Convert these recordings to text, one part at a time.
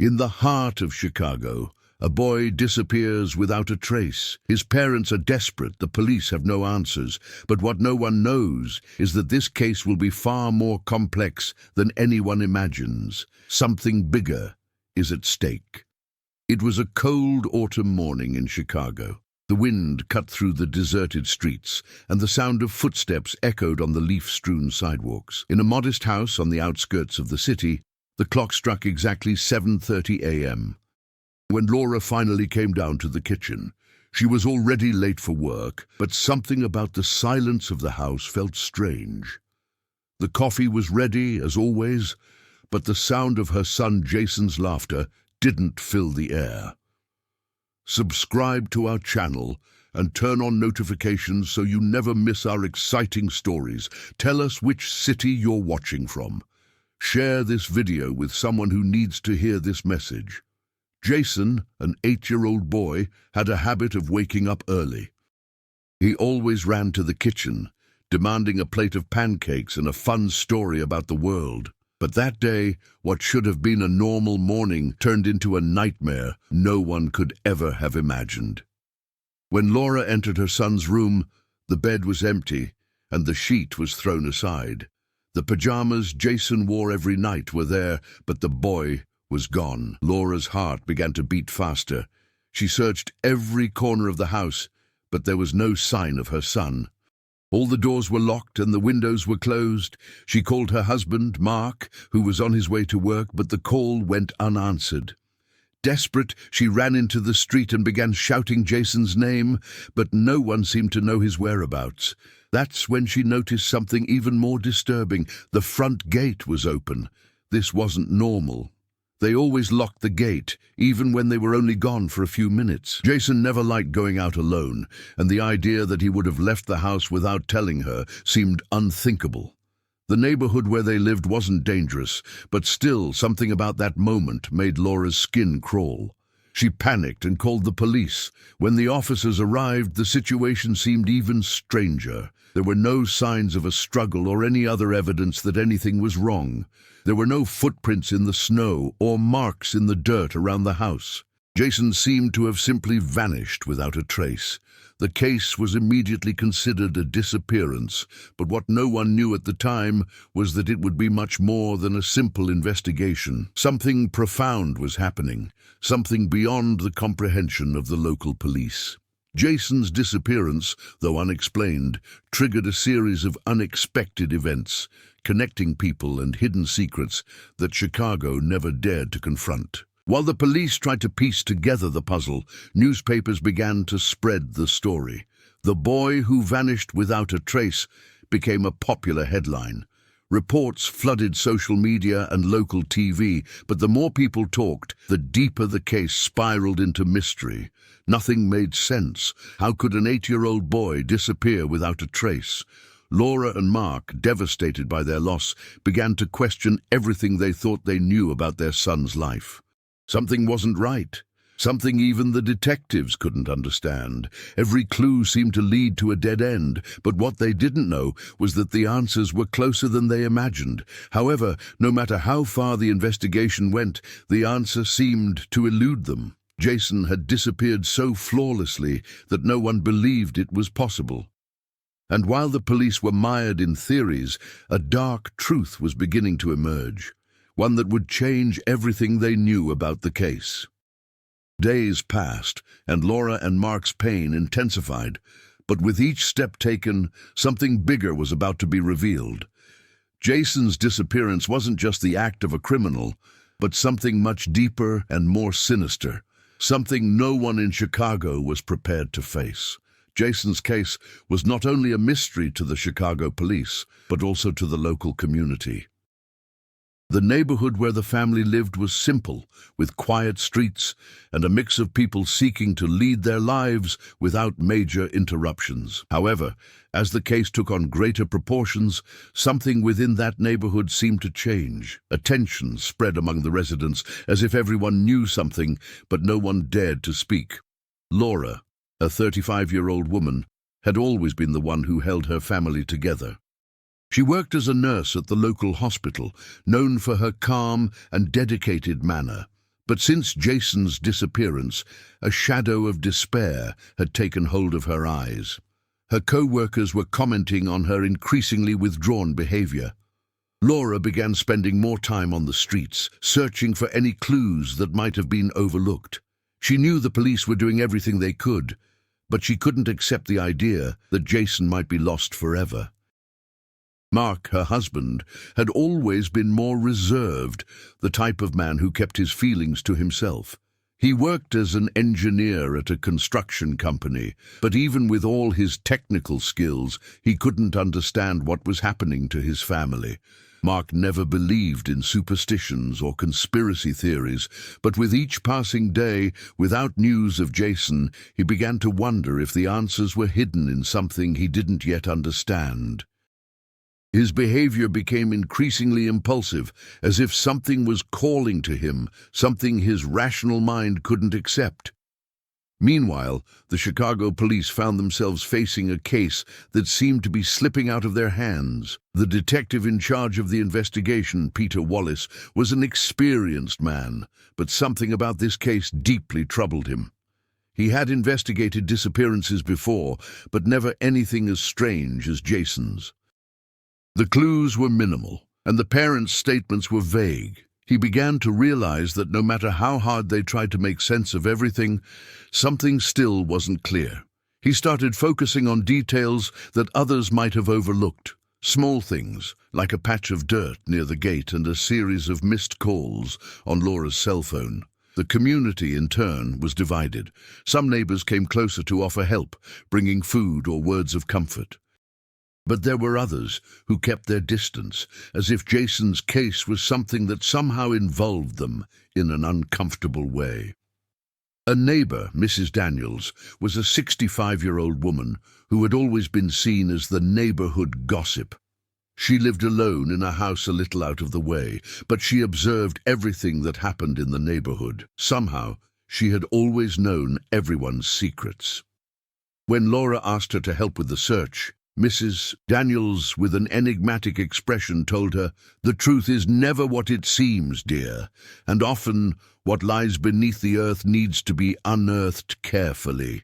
In the heart of Chicago, a boy disappears without a trace. His parents are desperate, the police have no answers, but what no one knows is that this case will be far more complex than anyone imagines. Something bigger is at stake. It was a cold autumn morning in Chicago. The wind cut through the deserted streets, and the sound of footsteps echoed on the leaf-strewn sidewalks. In a modest house on the outskirts of the city, the clock struck exactly 7:30 a.m. When Laura finally came down to the kitchen, she was already late for work, but something about the silence of the house felt strange. The coffee was ready, as always, but the sound of her son Jason's laughter didn't fill the air. Subscribe to our channel and turn on notifications so you never miss our exciting stories. Tell us which city you're watching from. Share this video with someone who needs to hear this message. Jason, an 8-year-old boy, had a habit of waking up early. He always ran to the kitchen, demanding a plate of pancakes and a fun story about the world. But that day, what should have been a normal morning turned into a nightmare no one could ever have imagined. When Laura entered her son's room, the bed was empty and the sheet was thrown aside. The pajamas Jason wore every night were there, but the boy was gone. Laura's heart began to beat faster. She searched every corner of the house, but there was no sign of her son. All the doors were locked and the windows were closed. She called her husband, Mark, who was on his way to work, but the call went unanswered. Desperate, she ran into the street and began shouting Jason's name, but no one seemed to know his whereabouts. That's when she noticed something even more disturbing. The front gate was open. This wasn't normal. They always locked the gate, even when they were only gone for a few minutes. Jason never liked going out alone, and the idea that he would have left the house without telling her seemed unthinkable. The neighborhood where they lived wasn't dangerous, but still something about that moment made Laura's skin crawl. She panicked and called the police. When the officers arrived, the situation seemed even stranger. There were no signs of a struggle or any other evidence that anything was wrong. There were no footprints in the snow or marks in the dirt around the house. Jason seemed to have simply vanished without a trace. The case was immediately considered a disappearance, but what no one knew at the time was that it would be much more than a simple investigation. Something profound was happening, something beyond the comprehension of the local police. Jason's disappearance, though unexplained, triggered a series of unexpected events, connecting people and hidden secrets that Chicago never dared to confront. While the police tried to piece together the puzzle, newspapers began to spread the story. The boy who vanished without a trace became a popular headline. Reports flooded social media and local TV, but the more people talked, the deeper the case spiraled into mystery. Nothing made sense. How could an 8-year-old boy disappear without a trace? Laura and Mark, devastated by their loss, began to question everything they thought they knew about their son's life. Something wasn't right. Something even the detectives couldn't understand. Every clue seemed to lead to a dead end, but what they didn't know was that the answers were closer than they imagined. However, no matter how far the investigation went, the answer seemed to elude them. Jason had disappeared so flawlessly that no one believed it was possible. And while the police were mired in theories, a dark truth was beginning to emerge, one that would change everything they knew about the case. Days passed, and Laura and Mark's pain intensified, but with each step taken, something bigger was about to be revealed. Jason's disappearance wasn't just the act of a criminal, but something much deeper and more sinister, something no one in Chicago was prepared to face. Jason's case was not only a mystery to the Chicago police, but also to the local community. The neighborhood where the family lived was simple, with quiet streets and a mix of people seeking to lead their lives without major interruptions. However, as the case took on greater proportions, something within that neighborhood seemed to change. A tension spread among the residents, as if everyone knew something, but no one dared to speak. Laura, a 35-year-old woman, had always been the one who held her family together. She worked as a nurse at the local hospital, known for her calm and dedicated manner. But since Jason's disappearance, a shadow of despair had taken hold of her eyes. Her co-workers were commenting on her increasingly withdrawn behavior. Laura began spending more time on the streets, searching for any clues that might have been overlooked. She knew the police were doing everything they could, but she couldn't accept the idea that Jason might be lost forever. Mark, her husband, had always been more reserved, the type of man who kept his feelings to himself. He worked as an engineer at a construction company, but even with all his technical skills, he couldn't understand what was happening to his family. Mark never believed in superstitions or conspiracy theories, but with each passing day, without news of Jason, he began to wonder if the answers were hidden in something he didn't yet understand. His behavior became increasingly impulsive, as if something was calling to him, something his rational mind couldn't accept. Meanwhile, the Chicago police found themselves facing a case that seemed to be slipping out of their hands. The detective in charge of the investigation, Peter Wallace, was an experienced man, but something about this case deeply troubled him. He had investigated disappearances before, but never anything as strange as Jason's. The clues were minimal, and the parents' statements were vague. He began to realize that no matter how hard they tried to make sense of everything, something still wasn't clear. He started focusing on details that others might have overlooked. Small things, like a patch of dirt near the gate and a series of missed calls on Laura's cell phone. The community, in turn, was divided. Some neighbors came closer to offer help, bringing food or words of comfort. But there were others who kept their distance, as if Jason's case was something that somehow involved them in an uncomfortable way. A neighbor, Mrs. Daniels, was a 65-year-old woman who had always been seen as the neighborhood gossip. She lived alone in a house a little out of the way, but she observed everything that happened in the neighborhood. Somehow, she had always known everyone's secrets. When Laura asked her to help with the search, Mrs. Daniels, with an enigmatic expression, told her, "The truth is never what it seems, dear, and often what lies beneath the earth needs to be unearthed carefully."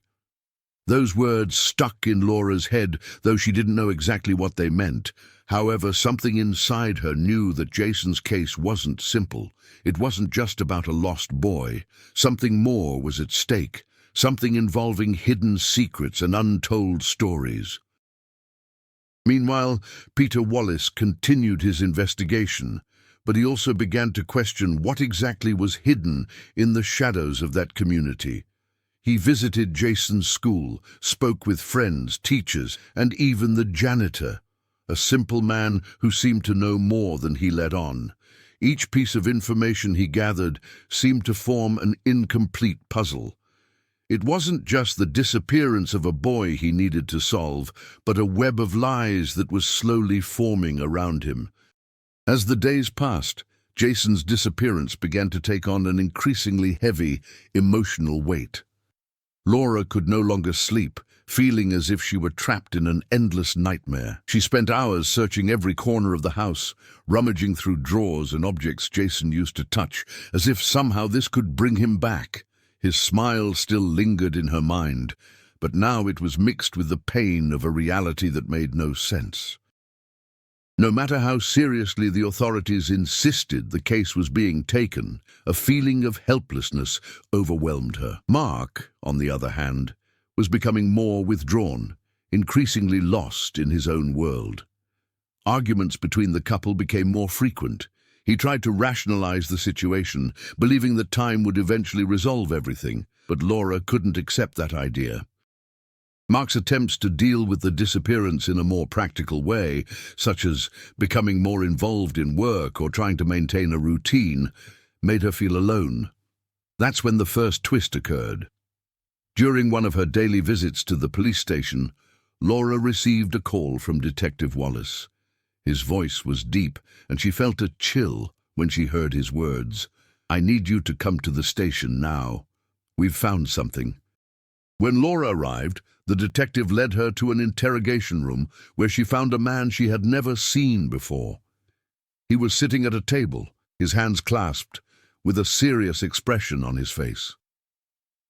Those words stuck in Laura's head, though she didn't know exactly what they meant. However, something inside her knew that Jason's case wasn't simple. It wasn't just about a lost boy. Something more was at stake, something involving hidden secrets and untold stories. Meanwhile, Peter Wallace continued his investigation, but he also began to question what exactly was hidden in the shadows of that community. He visited Jason's school, spoke with friends, teachers, and even the janitor, a simple man who seemed to know more than he let on. Each piece of information he gathered seemed to form an incomplete puzzle. It wasn't just the disappearance of a boy he needed to solve, but a web of lies that was slowly forming around him. As the days passed, Jason's disappearance began to take on an increasingly heavy, emotional weight. Laura could no longer sleep, feeling as if she were trapped in an endless nightmare. She spent hours searching every corner of the house, rummaging through drawers and objects Jason used to touch, as if somehow this could bring him back. His smile still lingered in her mind, but now it was mixed with the pain of a reality that made no sense. No matter how seriously the authorities insisted the case was being taken, a feeling of helplessness overwhelmed her. Mark, on the other hand, was becoming more withdrawn, increasingly lost in his own world. Arguments between the couple became more frequent. He tried to rationalize the situation, believing that time would eventually resolve everything, but Laura couldn't accept that idea. Mark's attempts to deal with the disappearance in a more practical way, such as becoming more involved in work or trying to maintain a routine, made her feel alone. That's when the first twist occurred. During one of her daily visits to the police station, Laura received a call from Detective Wallace. His voice was deep, and she felt a chill when she heard his words. "I need you to come to the station now. We've found something." When Laura arrived, the detective led her to an interrogation room where she found a man she had never seen before. He was sitting at a table, his hands clasped, with a serious expression on his face.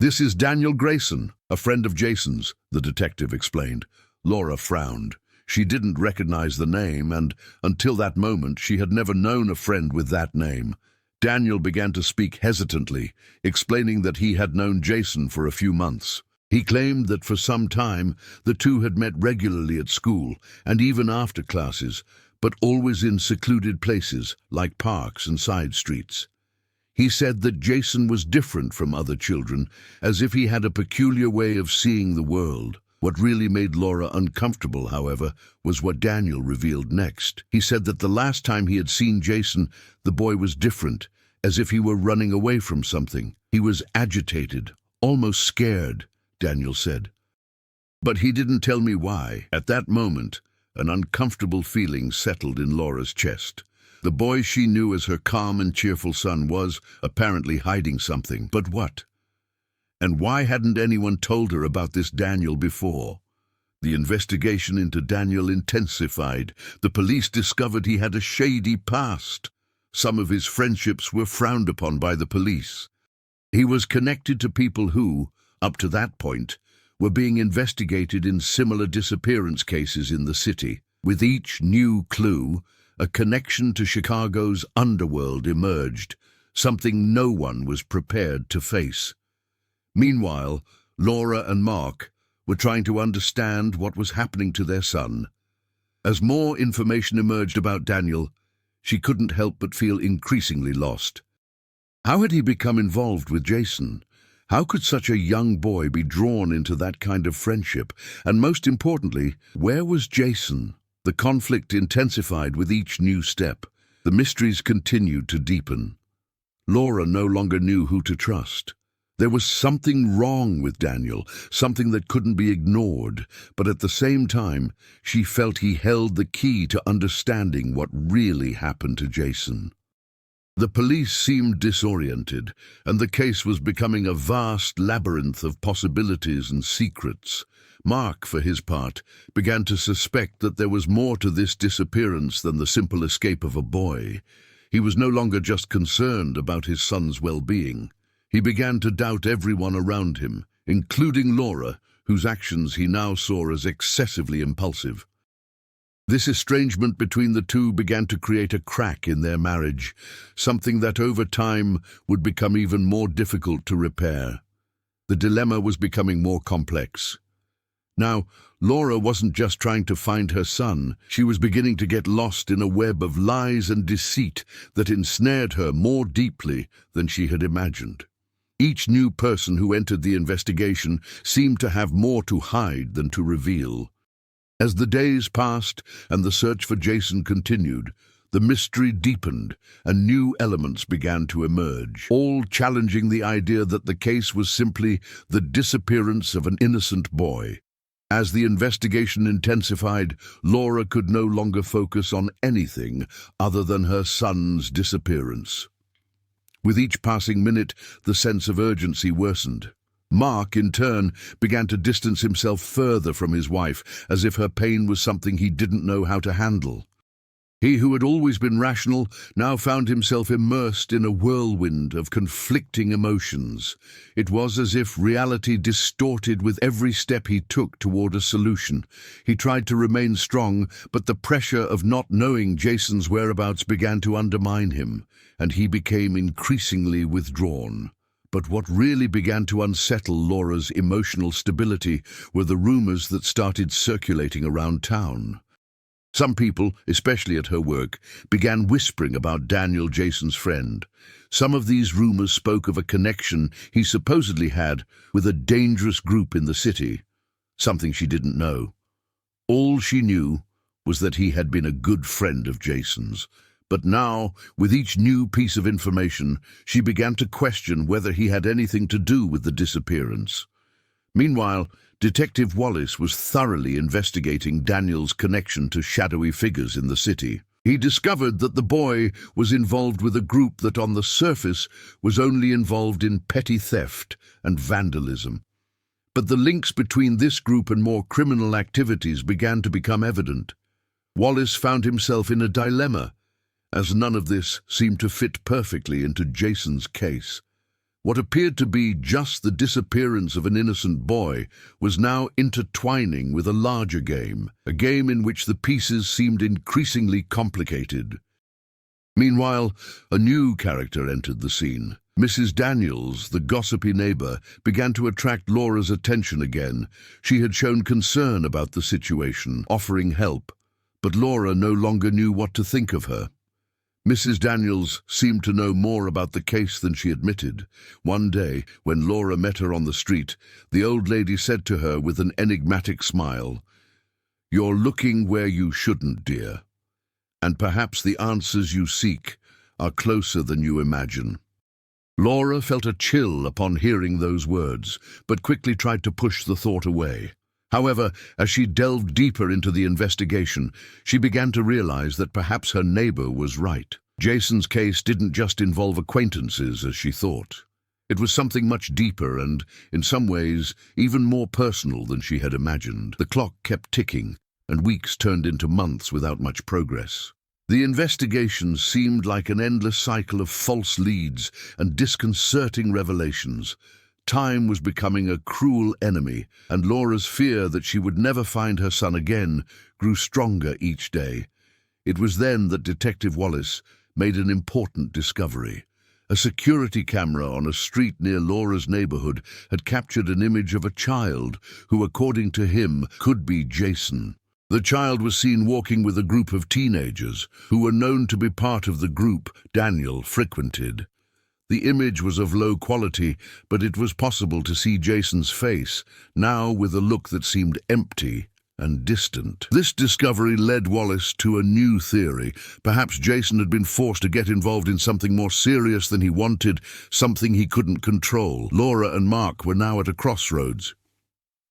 "This is Daniel Grayson, a friend of Jason's," the detective explained. Laura frowned. She didn't recognize the name, and until that moment she had never known a friend with that name. Daniel began to speak hesitantly, explaining that he had known Jason for a few months. He claimed that for some time the two had met regularly at school and even after classes, but always in secluded places like parks and side streets. He said that Jason was different from other children, as if he had a peculiar way of seeing the world. What really made Laura uncomfortable, however, was what Daniel revealed next. He said that the last time he had seen Jason, the boy was different, as if he were running away from something. He was agitated, almost scared, Daniel said. But he didn't tell me why. At that moment, an uncomfortable feeling settled in Laura's chest. The boy she knew as her calm and cheerful son was, apparently, hiding something. But what? And why hadn't anyone told her about this Daniel before? The investigation into Daniel intensified. The police discovered he had a shady past. Some of his friendships were frowned upon by the police. He was connected to people who, up to that point, were being investigated in similar disappearance cases in the city. With each new clue, a connection to Chicago's underworld emerged, something no one was prepared to face. Meanwhile, Laura and Mark were trying to understand what was happening to their son. As more information emerged about Daniel, she couldn't help but feel increasingly lost. How had he become involved with Jason? How could such a young boy be drawn into that kind of friendship? And most importantly, where was Jason? The conflict intensified with each new step. The mysteries continued to deepen. Laura no longer knew who to trust. There was something wrong with Daniel, something that couldn't be ignored, but at the same time, she felt he held the key to understanding what really happened to Jason. The police seemed disoriented, and the case was becoming a vast labyrinth of possibilities and secrets. Mark, for his part, began to suspect that there was more to this disappearance than the simple escape of a boy. He was no longer just concerned about his son's well-being. He began to doubt everyone around him, including Laura, whose actions he now saw as excessively impulsive. This estrangement between the two began to create a crack in their marriage, something that over time would become even more difficult to repair. The dilemma was becoming more complex. Now, Laura wasn't just trying to find her son. She was beginning to get lost in a web of lies and deceit that ensnared her more deeply than she had imagined. Each new person who entered the investigation seemed to have more to hide than to reveal. As the days passed and the search for Jason continued, the mystery deepened and new elements began to emerge, all challenging the idea that the case was simply the disappearance of an innocent boy. As the investigation intensified, Laura could no longer focus on anything other than her son's disappearance. With each passing minute, the sense of urgency worsened. Mark, in turn, began to distance himself further from his wife, as if her pain was something he didn't know how to handle. He who had always been rational now found himself immersed in a whirlwind of conflicting emotions. It was as if reality distorted with every step he took toward a solution. He tried to remain strong, but the pressure of not knowing Jason's whereabouts began to undermine him, and he became increasingly withdrawn. But what really began to unsettle Laura's emotional stability were the rumors that started circulating around town. Some people, especially at her work, began whispering about Daniel, Jason's friend. Some of these rumors spoke of a connection he supposedly had with a dangerous group in the city, something she didn't know. All she knew was that he had been a good friend of Jason's. But now, with each new piece of information, she began to question whether he had anything to do with the disappearance. Meanwhile, Detective Wallace was thoroughly investigating Daniel's connection to shadowy figures in the city. He discovered that the boy was involved with a group that on the surface was only involved in petty theft and vandalism. But the links between this group and more criminal activities began to become evident. Wallace found himself in a dilemma. as none of this seemed to fit perfectly into Jason's case. What appeared to be just the disappearance of an innocent boy was now intertwining with a larger game, a game in which the pieces seemed increasingly complicated. Meanwhile, a new character entered the scene. Mrs. Daniels, the gossipy neighbor, began to attract Laura's attention again. She had shown concern about the situation, offering help, but Laura no longer knew what to think of her. Mrs. Daniels seemed to know more about the case than she admitted. One day, when Laura met her on the street, the old lady said to her with an enigmatic smile, "You're looking where you shouldn't, dear, and perhaps the answers you seek are closer than you imagine." Laura felt a chill upon hearing those words, but quickly tried to push the thought away. However, as she delved deeper into the investigation, she began to realize that perhaps her neighbor was right. Jason's case didn't just involve acquaintances, as she thought. It was something much deeper and, in some ways, even more personal than she had imagined. The clock kept ticking, and weeks turned into months without much progress. The investigation seemed like an endless cycle of false leads and disconcerting revelations. Time was becoming a cruel enemy, and Laura's fear that she would never find her son again grew stronger each day. It was then that Detective Wallace made an important discovery. A security camera on a street near Laura's neighborhood had captured an image of a child who, according to him, could be Jason. The child was seen walking with a group of teenagers who were known to be part of the group Daniel frequented. The image was of low quality, but it was possible to see Jason's face, now with a look that seemed empty and distant. This discovery led Wallace to a new theory. Perhaps Jason had been forced to get involved in something more serious than he wanted, something he couldn't control. Laura and Mark were now at a crossroads.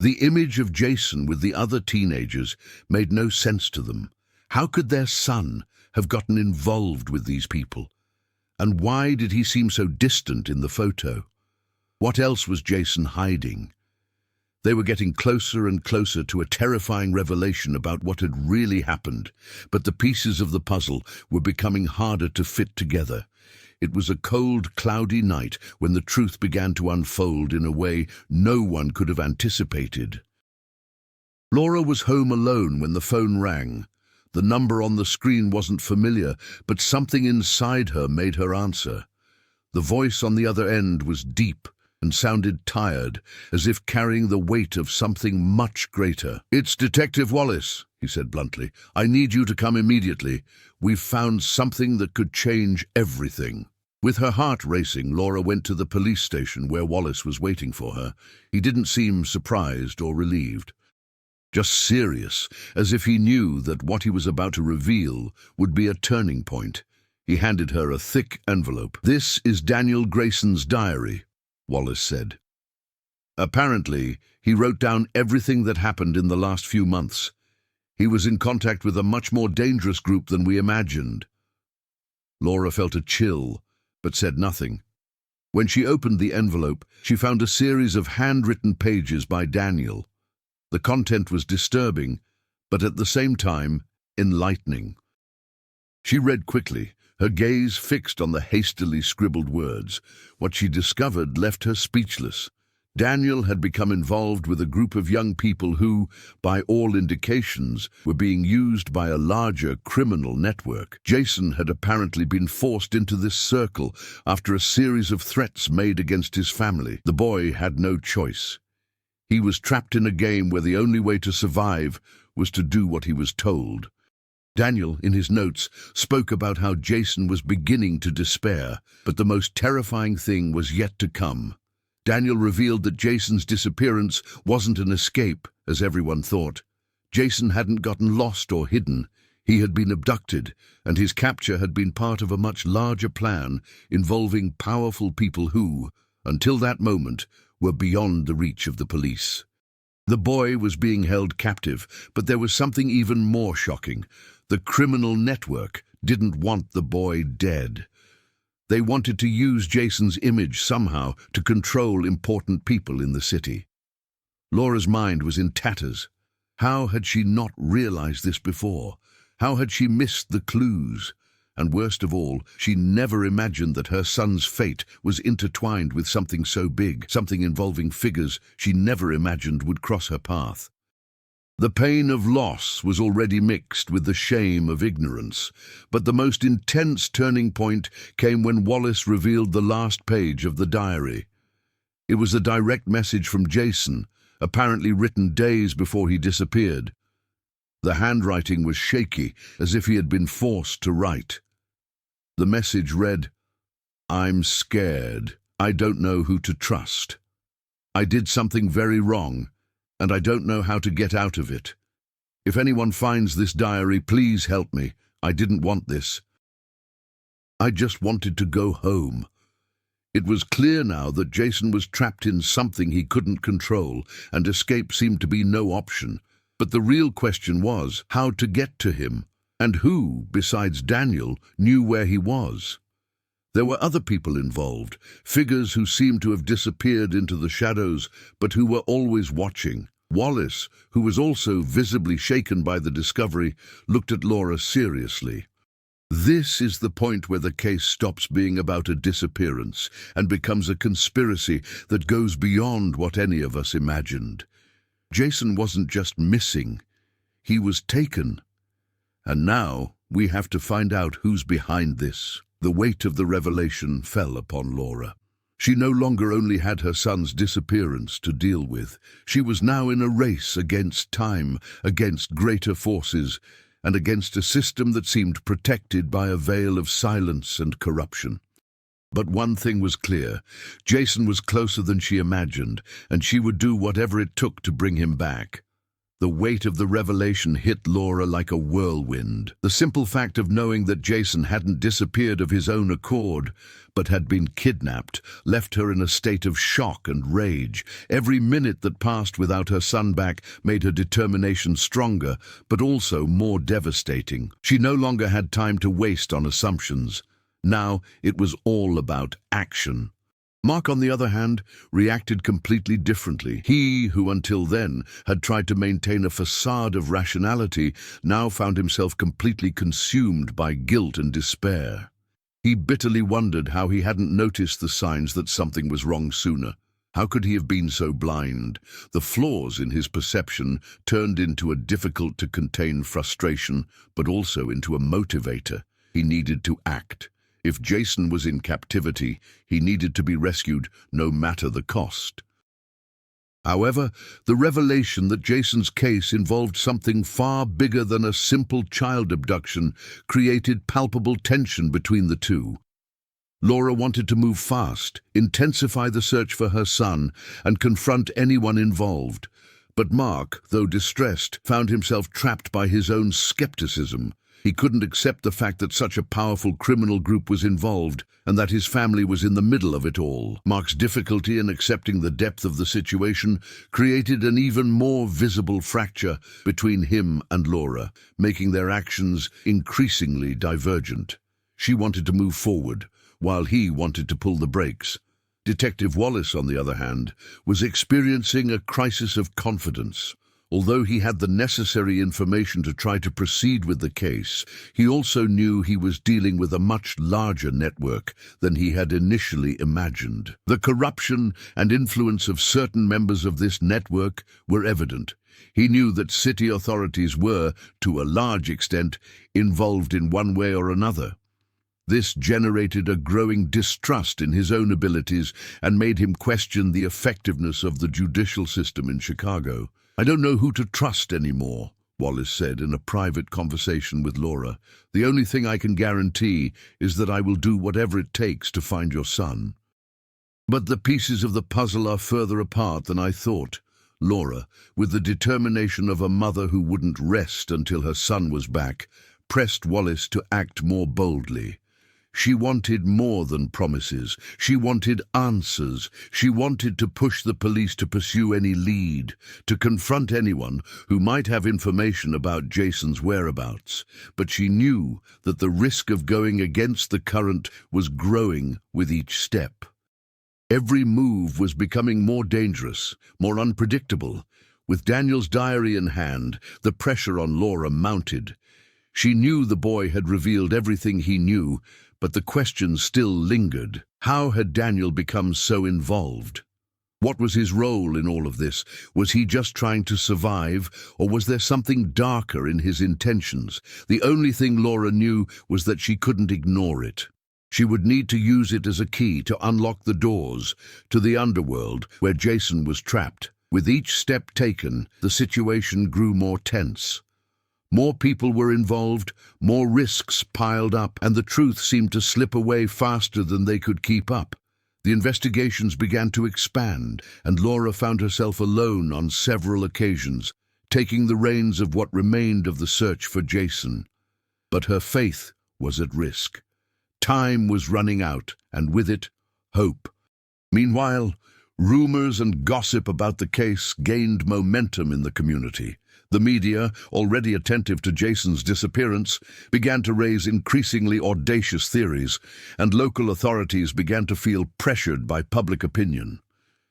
The image of Jason with the other teenagers made no sense to them. How could their son have gotten involved with these people? And why did he seem so distant in the photo? What else was Jason hiding? They were getting closer and closer to a terrifying revelation about what had really happened, but the pieces of the puzzle were becoming harder to fit together. It was a cold, cloudy night when the truth began to unfold in a way no one could have anticipated. Laura was home alone when the phone rang. The number on the screen wasn't familiar, but something inside her made her answer. The voice on the other end was deep and sounded tired, as if carrying the weight of something much greater. "It's Detective Wallace," he said bluntly. "I need you to come immediately. We've found something that could change everything." With her heart racing, Laura went to the police station where Wallace was waiting for her. He didn't seem surprised or relieved. Just serious, as if he knew that what he was about to reveal would be a turning point. He handed her a thick envelope. "This is Daniel Grayson's diary," Wallace said. Apparently, he wrote down everything that happened in the last few months. He was in contact with a much more dangerous group than we imagined. Laura felt a chill, but said nothing. When she opened the envelope, she found a series of handwritten pages by Daniel. The content was disturbing, but at the same time, enlightening. She read quickly, her gaze fixed on the hastily scribbled words. What she discovered left her speechless. Daniel had become involved with a group of young people who, by all indications, were being used by a larger criminal network. Jason had apparently been forced into this circle after a series of threats made against his family. The boy had no choice. He was trapped in a game where the only way to survive was to do what he was told. Daniel, in his notes, spoke about how Jason was beginning to despair, but the most terrifying thing was yet to come. Daniel revealed that Jason's disappearance wasn't an escape, as everyone thought. Jason hadn't gotten lost or hidden. He had been abducted, and his capture had been part of a much larger plan involving powerful people who, until that moment, were beyond the reach of the police. The boy was being held captive, but there was something even more shocking. The criminal network didn't want the boy dead. They wanted to use Jason's image somehow to control important people in the city. Laura's mind was in tatters. How had she not realized this before? How had she missed the clues? And worst of all, she never imagined that her son's fate was intertwined with something so big, something involving figures she never imagined would cross her path. The pain of loss was already mixed with the shame of ignorance, but the most intense turning point came when Wallace revealed the last page of the diary. It was a direct message from Jason, apparently written days before he disappeared. The handwriting was shaky, as if he had been forced to write. The message read, "I'm scared. I don't know who to trust. I did something very wrong, and I don't know how to get out of it. If anyone finds this diary, please help me. I didn't want this. I just wanted to go home." It was clear now that Jason was trapped in something he couldn't control, and escape seemed to be no option. But the real question was how to get to him, and who, besides Daniel, knew where he was. There were other people involved, figures who seemed to have disappeared into the shadows, but who were always watching. Wallace, who was also visibly shaken by the discovery, looked at Laura seriously. This is the point where the case stops being about a disappearance and becomes a conspiracy that goes beyond what any of us imagined. Jason wasn't just missing, he was taken. And now we have to find out who's behind this. The weight of the revelation fell upon Laura. She no longer only had her son's disappearance to deal with. She was now in a race against time, against greater forces, and against a system that seemed protected by a veil of silence and corruption. But one thing was clear. Jason was closer than she imagined, and she would do whatever it took to bring him back. The weight of the revelation hit Laura like a whirlwind. The simple fact of knowing that Jason hadn't disappeared of his own accord, but had been kidnapped, left her in a state of shock and rage. Every minute that passed without her son back made her determination stronger, but also more devastating. She no longer had time to waste on assumptions. Now it was all about action. Mark, on the other hand, reacted completely differently. He, who until then had tried to maintain a facade of rationality, now found himself completely consumed by guilt and despair. He bitterly wondered how he hadn't noticed the signs that something was wrong sooner. How could he have been so blind? The flaws in his perception turned into a difficult-to-contain frustration, but also into a motivator. He needed to act. If Jason was in captivity, he needed to be rescued, no matter the cost. However, the revelation that Jason's case involved something far bigger than a simple child abduction created palpable tension between the two. Laura wanted to move fast, intensify the search for her son, and confront anyone involved. But Mark, though distressed, found himself trapped by his own skepticism. He couldn't accept the fact that such a powerful criminal group was involved and that his family was in the middle of it all. Mark's difficulty in accepting the depth of the situation created an even more visible fracture between him and Laura, making their actions increasingly divergent. She wanted to move forward, while he wanted to pull the brakes. Detective Wallace, on the other hand, was experiencing a crisis of confidence. Although he had the necessary information to try to proceed with the case, he also knew he was dealing with a much larger network than he had initially imagined. The corruption and influence of certain members of this network were evident. He knew that city authorities were, to a large extent, involved in one way or another. This generated a growing distrust in his own abilities and made him question the effectiveness of the judicial system in Chicago. "I don't know who to trust anymore," Wallace said in a private conversation with Laura. "The only thing I can guarantee is that I will do whatever it takes to find your son." "But the pieces of the puzzle are further apart than I thought." Laura, with the determination of a mother who wouldn't rest until her son was back, pressed Wallace to act more boldly. She wanted more than promises. She wanted answers. She wanted to push the police to pursue any lead, to confront anyone who might have information about Jason's whereabouts. But she knew that the risk of going against the current was growing with each step. Every move was becoming more dangerous, more unpredictable. With Daniel's diary in hand, the pressure on Laura mounted. She knew the boy had revealed everything he knew, but the question still lingered. How had Daniel become so involved? What was his role in all of this? Was he just trying to survive, or was there something darker in his intentions? The only thing Laura knew was that she couldn't ignore it. She would need to use it as a key to unlock the doors to the underworld where Jason was trapped. With each step taken, the situation grew more tense. More people were involved, more risks piled up, and the truth seemed to slip away faster than they could keep up. The investigations began to expand, and Laura found herself alone on several occasions, taking the reins of what remained of the search for Jason. But her faith was at risk. Time was running out, and with it, hope. Meanwhile, rumors and gossip about the case gained momentum in the community. The media, already attentive to Jason's disappearance, began to raise increasingly audacious theories, and local authorities began to feel pressured by public opinion.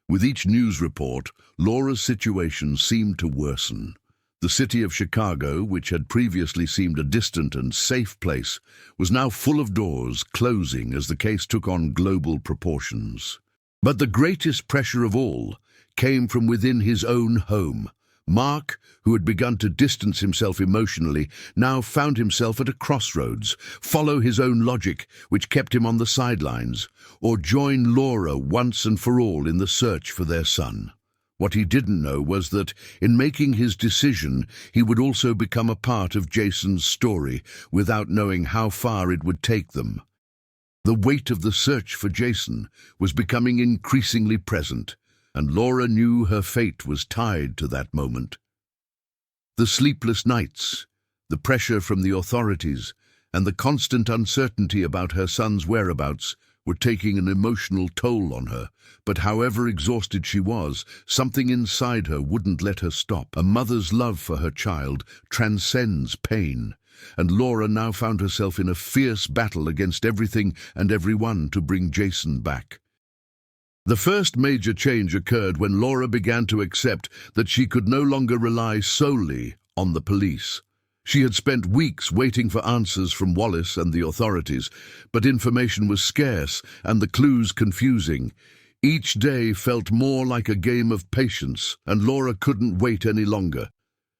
With each news report, Laura's situation seemed to worsen. The city of Chicago, which had previously seemed a distant and safe place, was now full of doors closing as the case took on global proportions. But the greatest pressure of all came from within his own home. Mark, who had begun to distance himself emotionally, now found himself at a crossroads: follow his own logic, which kept him on the sidelines, or join Laura once and for all in the search for their son. What he didn't know was that, in making his decision, he would also become a part of Jason's story, without knowing how far it would take them. The weight of the search for Jason was becoming increasingly present, and Laura knew her fate was tied to that moment. The sleepless nights, the pressure from the authorities, and the constant uncertainty about her son's whereabouts were taking an emotional toll on her. But however exhausted she was, something inside her wouldn't let her stop. A mother's love for her child transcends pain, and Laura now found herself in a fierce battle against everything and everyone to bring Jason back. The first major change occurred when Laura began to accept that she could no longer rely solely on the police. She had spent weeks waiting for answers from Wallace and the authorities, but information was scarce and the clues confusing. Each day felt more like a game of patience, and Laura couldn't wait any longer.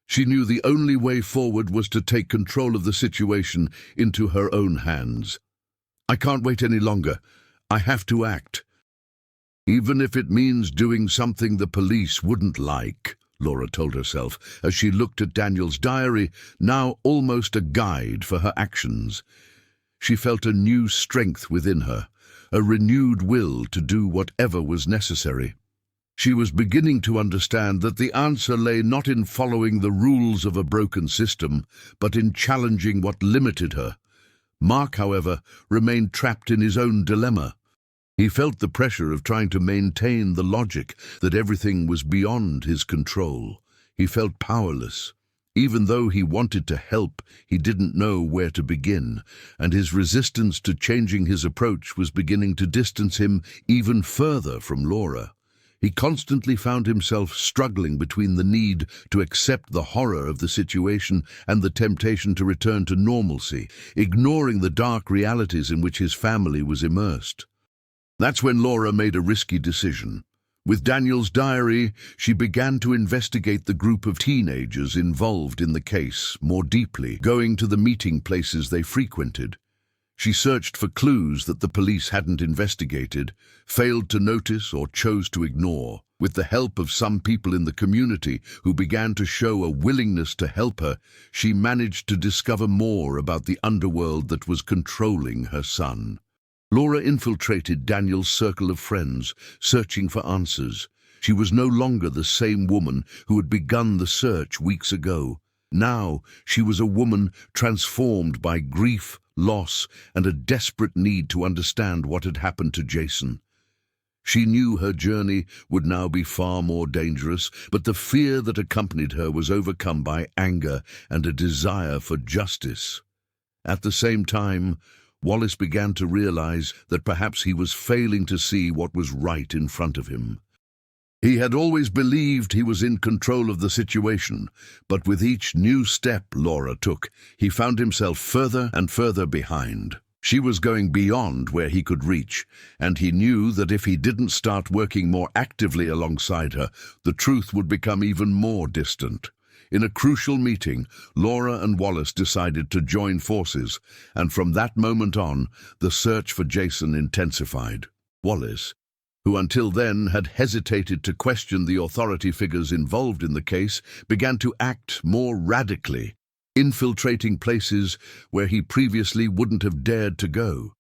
She knew the only way forward was to take control of the situation into her own hands. "I can't wait any longer. I have to act. Even if it means doing something the police wouldn't like," Laura told herself as she looked at Daniel's diary, now almost a guide for her actions. She felt a new strength within her, a renewed will to do whatever was necessary. She was beginning to understand that the answer lay not in following the rules of a broken system, but in challenging what limited her. Mark, however, remained trapped in his own dilemma. He felt the pressure of trying to maintain the logic that everything was beyond his control. He felt powerless. Even though he wanted to help, he didn't know where to begin, and his resistance to changing his approach was beginning to distance him even further from Laura. He constantly found himself struggling between the need to accept the horror of the situation and the temptation to return to normalcy, ignoring the dark realities in which his family was immersed. That's when Laura made a risky decision. With Daniel's diary, she began to investigate the group of teenagers involved in the case more deeply, going to the meeting places they frequented. She searched for clues that the police hadn't investigated, failed to notice, or chose to ignore. With the help of some people in the community who began to show a willingness to help her, she managed to discover more about the underworld that was controlling her son. Laura infiltrated Daniel's circle of friends, searching for answers. She was no longer the same woman who had begun the search weeks ago. Now she was a woman transformed by grief, loss, and a desperate need to understand what had happened to Jason. She knew her journey would now be far more dangerous, but the fear that accompanied her was overcome by anger and a desire for justice. At the same time, Wallace began to realize that perhaps he was failing to see what was right in front of him. He had always believed he was in control of the situation, but with each new step Laura took, he found himself further and further behind. She was going beyond where he could reach, and he knew that if he didn't start working more actively alongside her, the truth would become even more distant. In a crucial meeting, Laura and Wallace decided to join forces, and from that moment on, the search for Jason intensified. Wallace, who until then had hesitated to question the authority figures involved in the case, began to act more radically, infiltrating places where he previously wouldn't have dared to go.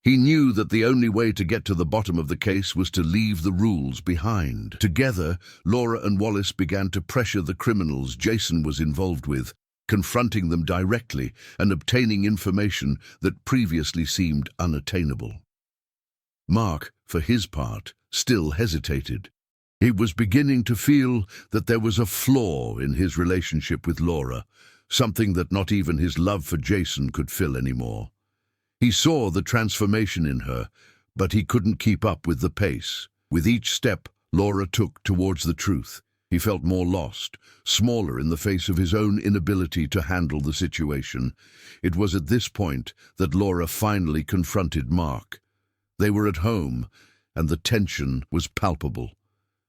He knew that the only way to get to the bottom of the case was to leave the rules behind. Together, Laura and Wallace began to pressure the criminals Jason was involved with, confronting them directly and obtaining information that previously seemed unattainable. Mark, for his part, still hesitated. He was beginning to feel that there was a flaw in his relationship with Laura, something that not even his love for Jason could fill anymore. He saw the transformation in her, but he couldn't keep up with the pace. With each step Laura took towards the truth, he felt more lost, smaller in the face of his own inability to handle the situation. It was at this point that Laura finally confronted Mark. They were at home, and the tension was palpable.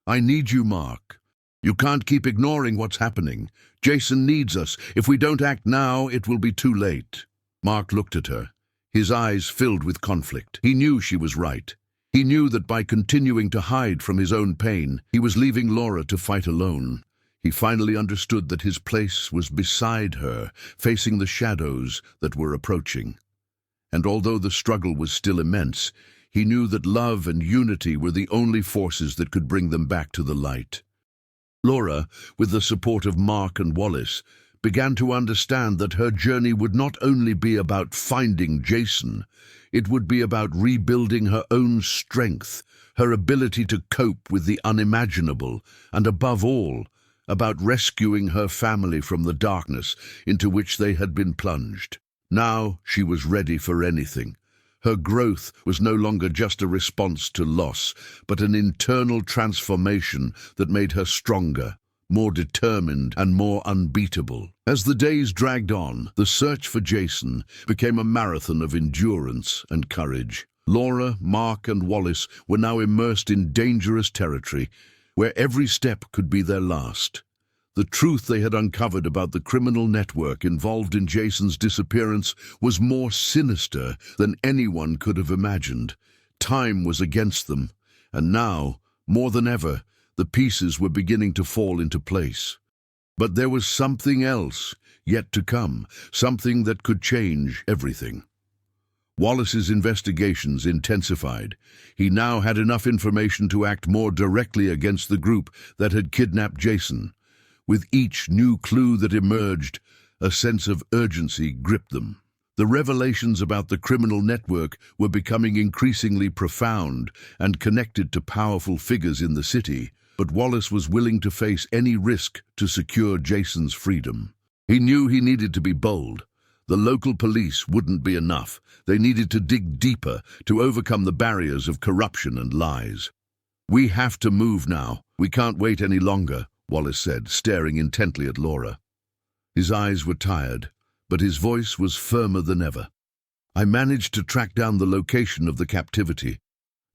"I need you, Mark. You can't keep ignoring what's happening. Jason needs us. If we don't act now, it will be too late." Mark looked at her, his eyes filled with conflict. He knew she was right. He knew that by continuing to hide from his own pain, he was leaving Laura to fight alone. He finally understood that his place was beside her, facing the shadows that were approaching. And although the struggle was still immense, he knew that love and unity were the only forces that could bring them back to the light. Laura, with the support of Mark and Wallace, began to understand that her journey would not only be about finding Jason, it would be about rebuilding her own strength, her ability to cope with the unimaginable, and above all, about rescuing her family from the darkness into which they had been plunged. Now she was ready for anything. Her growth was no longer just a response to loss, but an internal transformation that made her stronger, more determined, and more unbeatable. As the days dragged on, the search for Jason became a marathon of endurance and courage. Laura, Mark, and Wallace were now immersed in dangerous territory, where every step could be their last. The truth they had uncovered about the criminal network involved in Jason's disappearance was more sinister than anyone could have imagined. Time was against them, and now, more than ever, the pieces were beginning to fall into place. But there was something else yet to come, something that could change everything. Wallace's investigations intensified. He now had enough information to act more directly against the group that had kidnapped Jason. With each new clue that emerged, a sense of urgency gripped them. The revelations about the criminal network were becoming increasingly profound and connected to powerful figures in the city, but Wallace was willing to face any risk to secure Jason's freedom. He knew he needed to be bold. The local police wouldn't be enough. They needed to dig deeper to overcome the barriers of corruption and lies. "We have to move now. We can't wait any longer," Wallace said, staring intently at Laura. His eyes were tired, but his voice was firmer than ever. "I managed to track down the location of the captivity.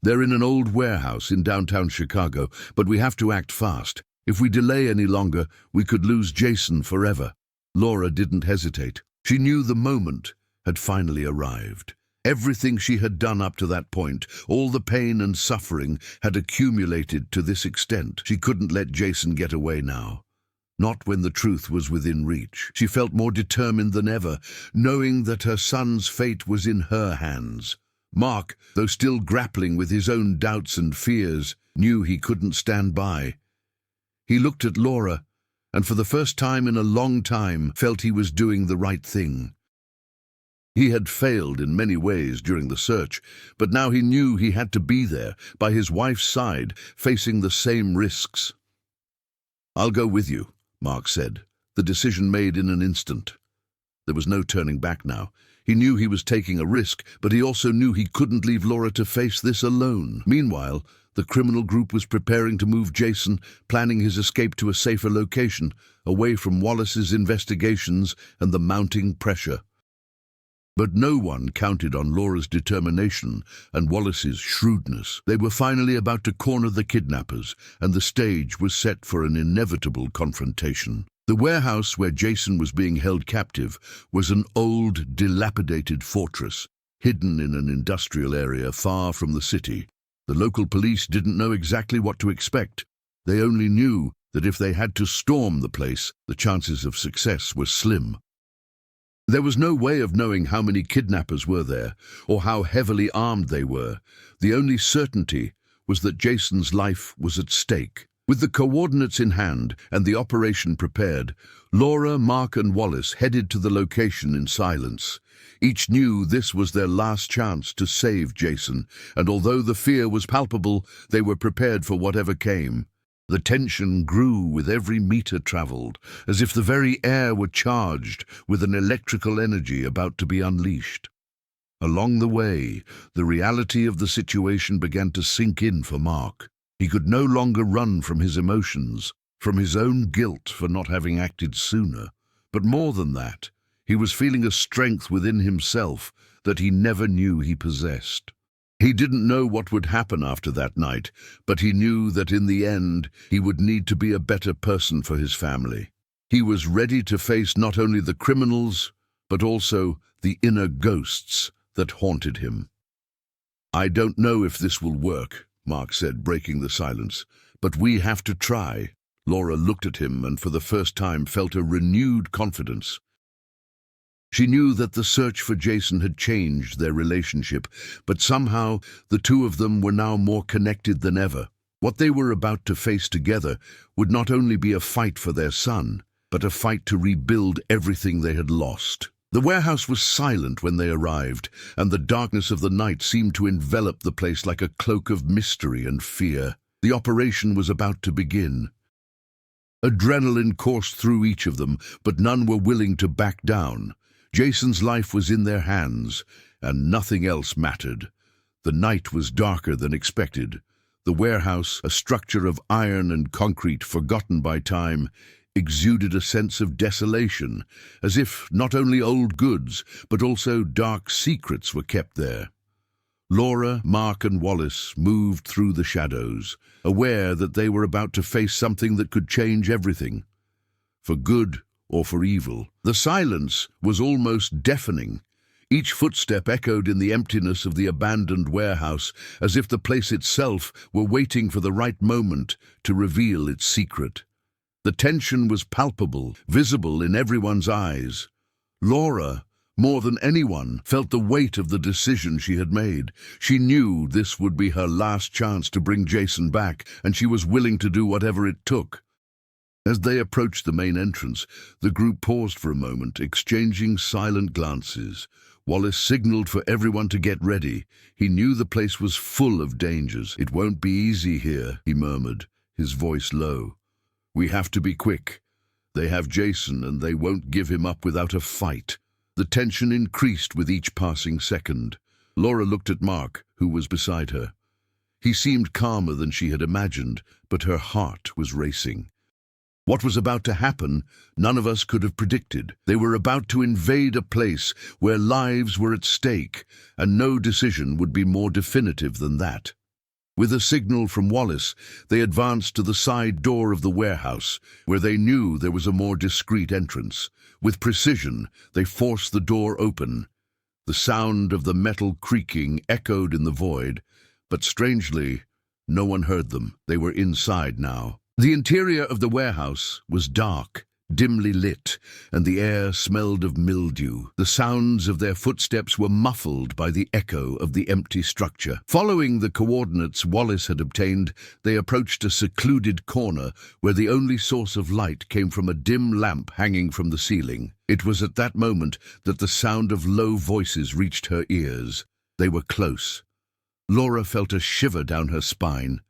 They're in an old warehouse in downtown Chicago, but we have to act fast. If we delay any longer, we could lose Jason forever." Laura didn't hesitate. She knew the moment had finally arrived. Everything she had done up to that point, all the pain and suffering, had accumulated to this extent. She couldn't let Jason get away now. Not when the truth was within reach. She felt more determined than ever, knowing that her son's fate was in her hands. Mark, though still grappling with his own doubts and fears, knew he couldn't stand by. He looked at Laura, and for the first time in a long time felt he was doing the right thing. He had failed in many ways during the search, but now he knew he had to be there, by his wife's side, facing the same risks. "I'll go with you," Mark said, the decision made in an instant. There was no turning back now. He knew he was taking a risk, but he also knew he couldn't leave Laura to face this alone. Meanwhile, The criminal group was preparing to move Jason, planning his escape to a safer location, away from Wallace's investigations and the mounting pressure. But no one counted on Laura's determination and Wallace's shrewdness. They were finally about to corner the kidnappers, and the stage was set for an inevitable confrontation. The warehouse where Jason was being held captive was an old, dilapidated fortress, hidden in an industrial area far from the city. The local police didn't know exactly what to expect. They only knew that if they had to storm the place, the chances of success were slim. There was no way of knowing how many kidnappers were there, or how heavily armed they were. The only certainty was that Jason's life was at stake. With the coordinates in hand and the operation prepared, Laura, Mark and Wallace headed to the location in silence. Each knew this was their last chance to save Jason, and although the fear was palpable, they were prepared for whatever came. The tension grew with every meter traveled, as if the very air were charged with an electrical energy about to be unleashed. Along the way, the reality of the situation began to sink in for Mark. He could no longer run from his emotions, from his own guilt for not having acted sooner. But more than that, he was feeling a strength within himself that he never knew he possessed. He didn't know what would happen after that night, but he knew that in the end he would need to be a better person for his family. He was ready to face not only the criminals, but also the inner ghosts that haunted him. "I don't know if this will work," Mark said, breaking the silence, "but we have to try." Laura looked at him and for the first time felt a renewed confidence. She knew that the search for Jason had changed their relationship, but somehow the two of them were now more connected than ever. What they were about to face together would not only be a fight for their son, but a fight to rebuild everything they had lost. The warehouse was silent when they arrived, and the darkness of the night seemed to envelop the place like a cloak of mystery and fear. The operation was about to begin. Adrenaline coursed through each of them, but none were willing to back down. Jason's life was in their hands, and nothing else mattered. The night was darker than expected. The warehouse, a structure of iron and concrete forgotten by time, exuded a sense of desolation, as if not only old goods, but also dark secrets were kept there. Laura, Mark and Wallace moved through the shadows, aware that they were about to face something that could change everything, for good or for evil. The silence was almost deafening. Each footstep echoed in the emptiness of the abandoned warehouse, as if the place itself were waiting for the right moment to reveal its secret. The tension was palpable, visible in everyone's eyes. Laura, more than anyone, felt the weight of the decision she had made. She knew this would be her last chance to bring Jason back, and she was willing to do whatever it took. As they approached the main entrance, the group paused for a moment, exchanging silent glances. Wallace signaled for everyone to get ready. He knew the place was full of dangers. "It won't be easy here," he murmured, his voice low. "We have to be quick. They have Jason, and they won't give him up without a fight." The tension increased with each passing second. Laura looked at Mark, who was beside her. He seemed calmer than she had imagined, but her heart was racing. What was about to happen, none of us could have predicted. They were about to invade a place where lives were at stake, and no decision would be more definitive than that. With a signal from Wallace, they advanced to the side door of the warehouse, where they knew there was a more discreet entrance. With precision, they forced the door open. The sound of the metal creaking echoed in the void, but strangely, no one heard them. They were inside now. The interior of the warehouse was dark, dimly lit, and the air smelled of mildew. The sounds of their footsteps were muffled by the echo of the empty structure. Following the coordinates Wallace had obtained, they approached a secluded corner where the only source of light came from a dim lamp hanging from the ceiling. It was at that moment that the sound of low voices reached her ears. They were close. Laura felt a shiver down her spine.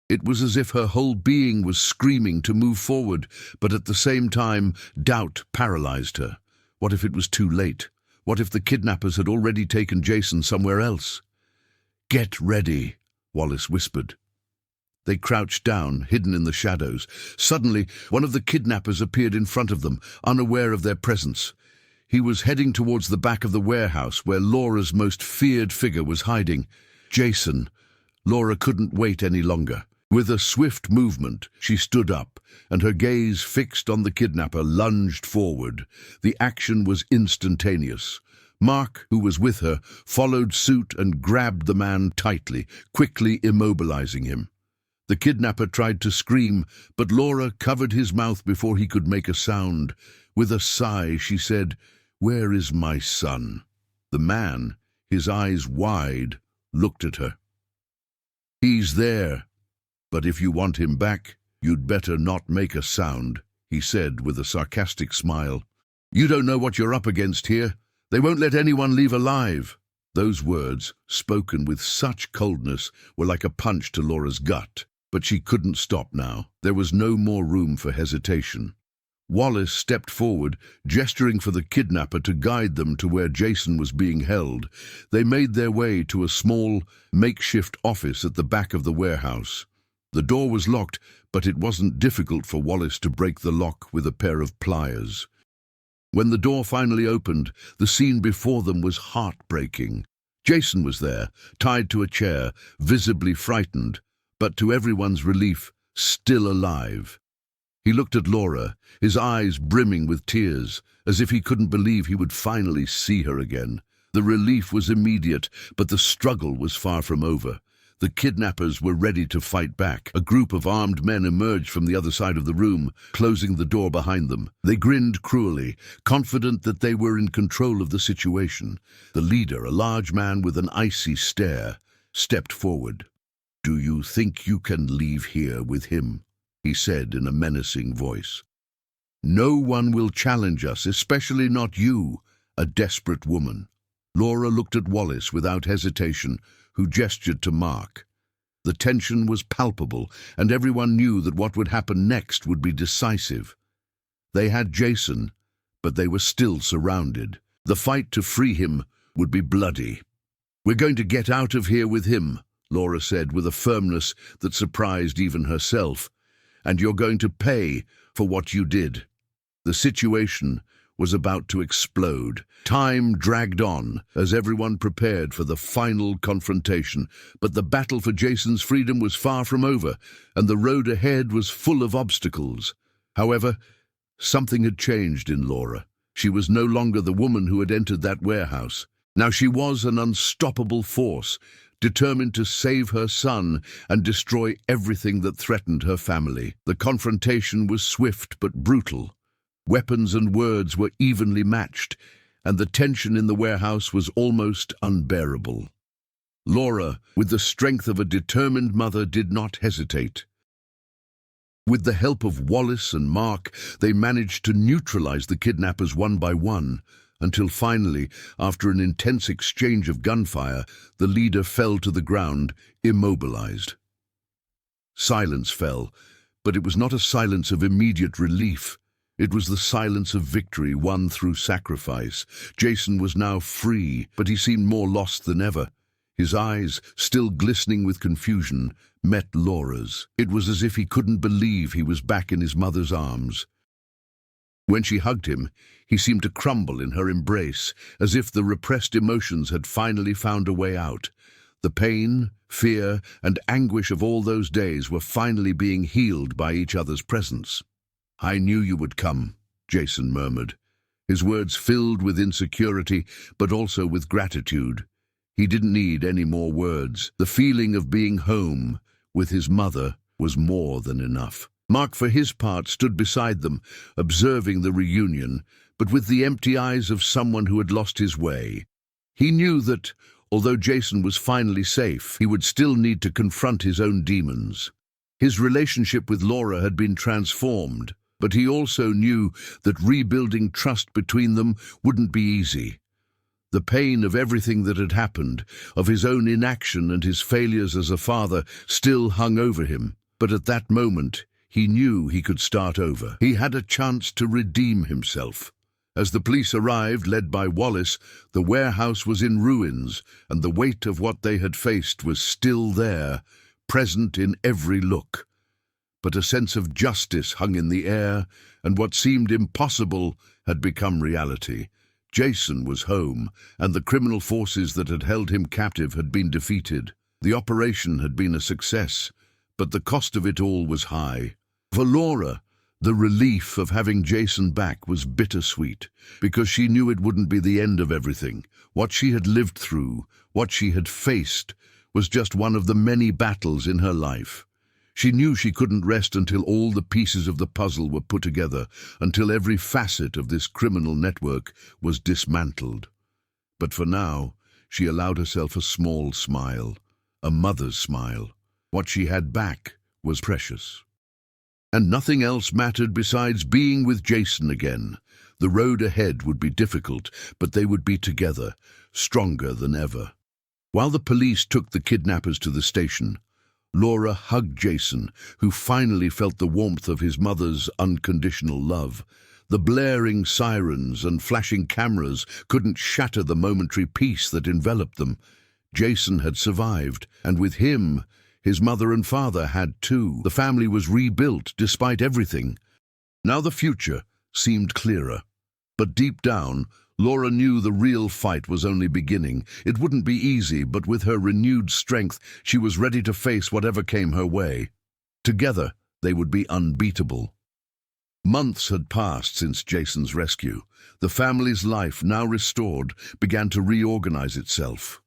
It was as if her whole being was screaming to move forward, but at the same time, doubt paralyzed her. What if it was too late? What if the kidnappers had already taken Jason somewhere else? "Get ready," Wallace whispered. They crouched down, hidden in the shadows. Suddenly, one of the kidnappers appeared in front of them, unaware of their presence. He was heading towards the back of the warehouse where Laura's most feared figure was hiding. Jason. Laura couldn't wait any longer. With a swift movement, she stood up, and her gaze fixed on the kidnapper lunged forward. The action was instantaneous. Mark, who was with her, followed suit and grabbed the man tightly, quickly immobilizing him. The kidnapper tried to scream, but Laura covered his mouth before he could make a sound. With a sigh, she said, "Where is my son?" The man, his eyes wide, looked at her. "He's there. But if you want him back, you'd better not make a sound," he said with a sarcastic smile. "You don't know what you're up against here. They won't let anyone leave alive." Those words, spoken with such coldness, were like a punch to Laura's gut. But she couldn't stop now. There was no more room for hesitation. Wallace stepped forward, gesturing for the kidnapper to guide them to where Jason was being held. They made their way to a small, makeshift office at the back of the warehouse. The door was locked, but it wasn't difficult for Wallace to break the lock with a pair of pliers. When the door finally opened, the scene before them was heartbreaking. Jason was there, tied to a chair, visibly frightened, but to everyone's relief, still alive. He looked at Laura, his eyes brimming with tears, as if he couldn't believe he would finally see her again. The relief was immediate, but the struggle was far from over. The kidnappers were ready to fight back. A group of armed men emerged from the other side of the room, closing the door behind them. They grinned cruelly, confident that they were in control of the situation. The leader, a large man with an icy stare, stepped forward. "Do you think you can leave here with him?" he said in a menacing voice. "No one will challenge us, especially not you, a desperate woman." Laura looked at Wallace without hesitation, who gestured to Mark. The tension was palpable, and everyone knew that what would happen next would be decisive. They had Jason, but they were still surrounded. The fight to free him would be bloody. "We're going to get out of here with him," Laura said with a firmness that surprised even herself. "And you're going to pay for what you did." The situation was about to explode. Time dragged on as everyone prepared for the final confrontation, but the battle for Jason's freedom was far from over, and the road ahead was full of obstacles. However, something had changed in Laura. She was no longer the woman who had entered that warehouse. Now she was an unstoppable force, determined to save her son and destroy everything that threatened her family. The confrontation was swift but brutal. Weapons and words were evenly matched, and the tension in the warehouse was almost unbearable. Laura, with the strength of a determined mother, did not hesitate. With the help of Wallace and Mark, they managed to neutralize the kidnappers one by one, until finally, after an intense exchange of gunfire, the leader fell to the ground, immobilized. Silence fell, but it was not a silence of immediate relief. It was the silence of victory won through sacrifice. Jason was now free, but he seemed more lost than ever. His eyes, still glistening with confusion, met Laura's. It was as if he couldn't believe he was back in his mother's arms. When she hugged him, he seemed to crumble in her embrace, as if the repressed emotions had finally found a way out. The pain, fear, and anguish of all those days were finally being healed by each other's presence. "I knew you would come," Jason murmured, his words filled with insecurity, but also with gratitude. He didn't need any more words. The feeling of being home with his mother was more than enough. Mark, for his part, stood beside them, observing the reunion, but with the empty eyes of someone who had lost his way. He knew that, although Jason was finally safe, he would still need to confront his own demons. His relationship with Laura had been transformed, but he also knew that rebuilding trust between them wouldn't be easy. The pain of everything that had happened, of his own inaction and his failures as a father, still hung over him. But at that moment, he knew he could start over. He had a chance to redeem himself. As the police arrived, led by Wallace, the warehouse was in ruins, and the weight of what they had faced was still there, present in every look. But a sense of justice hung in the air, and what seemed impossible had become reality. Jason was home, and the criminal forces that had held him captive had been defeated. The operation had been a success, but the cost of it all was high. For Laura, the relief of having Jason back was bittersweet, because she knew it wouldn't be the end of everything. What she had lived through, what she had faced, was just one of the many battles in her life. She knew she couldn't rest until all the pieces of the puzzle were put together, until every facet of this criminal network was dismantled. But for now, she allowed herself a small smile, a mother's smile. What she had back was precious. And nothing else mattered besides being with Jason again. The road ahead would be difficult, but they would be together, stronger than ever. While the police took the kidnappers to the station, Laura hugged Jason, who finally felt the warmth of his mother's unconditional love. The blaring sirens and flashing cameras couldn't shatter the momentary peace that enveloped them. Jason had survived, and with him, his mother and father had too. The family was rebuilt despite everything. Now the future seemed clearer. But deep down, Laura knew the real fight was only beginning. It wouldn't be easy, but with her renewed strength, she was ready to face whatever came her way. Together, they would be unbeatable. Months had passed since Jason's rescue. The family's life, now restored, began to reorganize itself.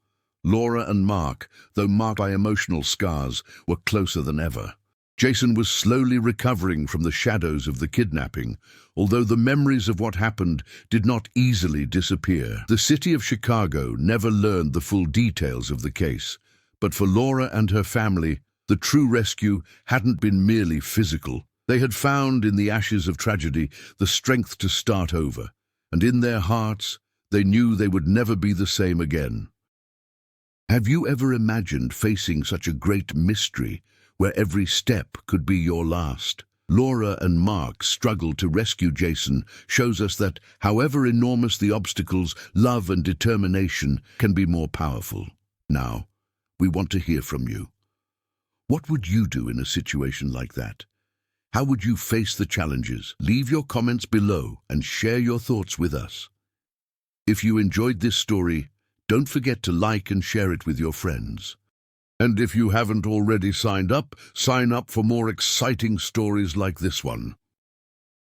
Laura and Mark, though marked by emotional scars, were closer than ever. Jason was slowly recovering from the shadows of the kidnapping, although the memories of what happened did not easily disappear. The city of Chicago never learned the full details of the case, but for Laura and her family, the true rescue hadn't been merely physical. They had found in the ashes of tragedy the strength to start over, and in their hearts, they knew they would never be the same again. Have you ever imagined facing such a great mystery, where every step could be your last? Laura and Mark's struggle to rescue Jason shows us that, however enormous the obstacles, love and determination can be more powerful. Now, we want to hear from you. What would you do in a situation like that? How would you face the challenges? Leave your comments below and share your thoughts with us. If you enjoyed this story, don't forget to like and share it with your friends. And if you haven't already signed up, sign up for more exciting stories like this one.